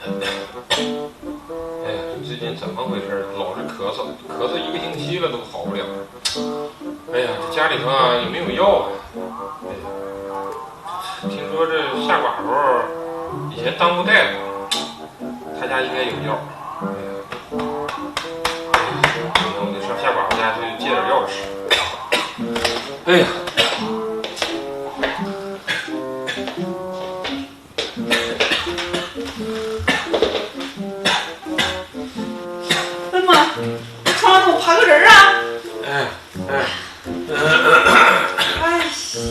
哎呀，这最近怎么回事？老是咳嗽，咳嗽1个星期了都好不了。哎呀，这家里头啊也没有药啊。哎呀，听说这夏寡妇以前当过大夫，她家应该有药。哎呀，不行，我得上夏寡妇家去借点药吃。哎呀。床上给我爬个人啊！哎，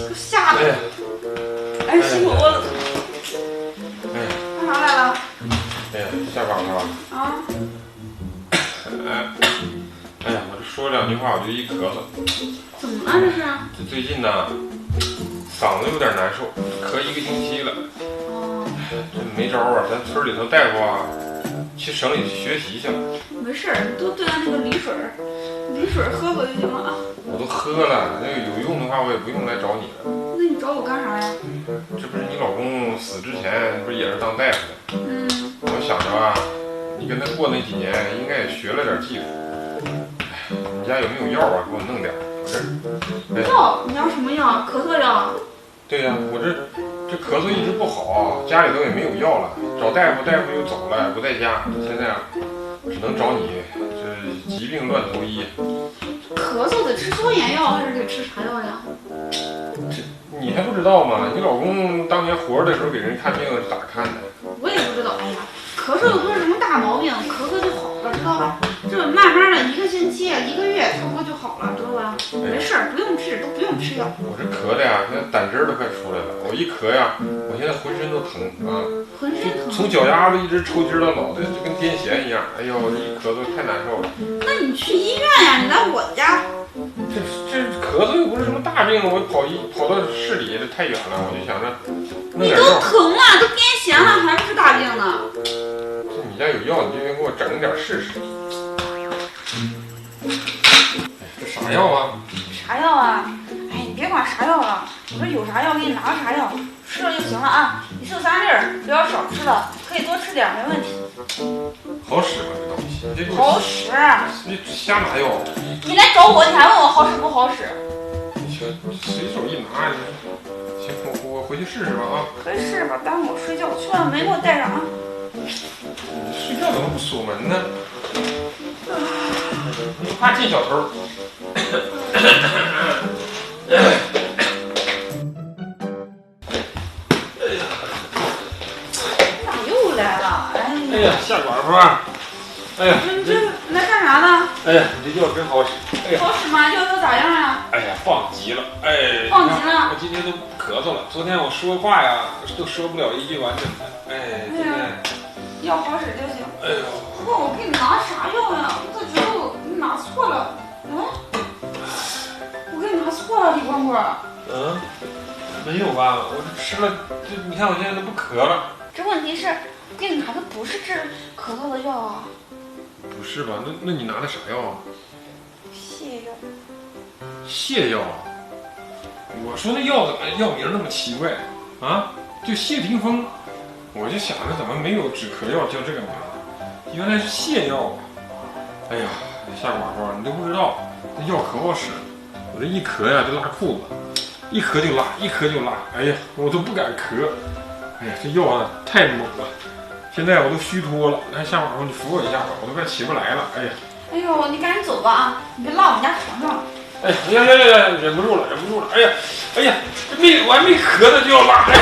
给吓的！哎，辛苦了！干啥来了？哎呀，夏寡妇啊！哎呀，我这说2句话我就一咳嗽。怎么了这是？这最近呢，嗓子有点难受，咳1个星期了。哦。这没招啊，咱村里头大夫啊，去省里去学习去了。没事儿，你多兑点那个梨水喝喝就行了啊。我都喝了，那个有用的话我也不用来找你了。那你找我干啥呀？这不是你老公死之前不是也是当大夫的？我想着啊，你跟他过那几年应该也学了点技术。哎，你家有没有药啊？给我弄点。药？你要什么药？咳嗽药？对呀，我这咳嗽一直不好，家里头也没有药了，找大夫，大夫又走了，不在家，现在只能找你，这疾病乱投医。咳嗽得吃消炎药还是得吃啥药呀？这你还不知道吗？你老公当年活着的时候给人看病是咋看的？我也不知道。哎呀，咳嗽又不是什么大毛病，咳嗽就好了，知道吧？这慢慢的1个星期、1个月差不多就好了，知道吧？没事儿，不用治，都不用吃药。我这咳的呀，现在胆汁儿都快出来了。我一咳呀，我现在浑身都疼啊，浑身疼。从脚丫子一直抽筋到脑袋，就跟癫痫一样。哎呦，一咳嗽太难受了。那你去医院呀，你来我家。这咳嗽又不是什么大病，我跑到市里这太远了，我就想着弄你点药。都疼了，都癫痫了，还不是大病呢？这你家有药，你就给我整点试试。哎，这啥药啊？啥药啊？哎，你别管啥药了，我这有啥药给你拿啥药，吃了就行了啊。你吃3粒儿，不要少吃了，可以多吃点，没问题。好使吗？这东西？你这给我好使。你瞎拿药？你来找我，你还问我好使不好使？你行，随手一拿，行，我回去试试吧啊。回去试吧，耽误我睡觉，去把门给我带上啊。睡觉怎么不锁门呢？你不怕进小偷？咋又来了？哎呀，夏寡妇，哎呀，你这来干啥呢？哎呀，你这药真好使。哎呀，好使吗？药都咋样呀？哎呀，棒极了！哎，棒极了！我今天都咳嗽了，昨天我说话呀都说不了1句完整的。哎，今天药好使就行。哎呦，不过我给你拿啥药呀？我咋觉得我给你拿错了？我给你拿错了，李光棍。没有吧？我这吃了，这你看我现在都不咳了。这问题是，给你拿的不是治咳嗽的药啊。不是吧？那你拿的啥药啊？泻药。泻药啊？我说那药怎么药名那么奇怪啊？就谢霆锋，我就想着怎么没有止咳药叫这个名字，原来是泻药啊！哎呀，夏寡妇，你都不知道，这药可好使，我这一咳呀就拉裤子，一咳就拉，一咳就拉，哎呀，我都不敢咳，哎呀，这药啊太猛了，现在我都虚脱了，来夏寡妇，你扶我一下吧，我都快起不来了，哎呀！哎呦，你赶紧走吧啊！你别落我们家床上了。哎呀，忍不住了，哎呀，这我还没咳呢就要拉，哎呀！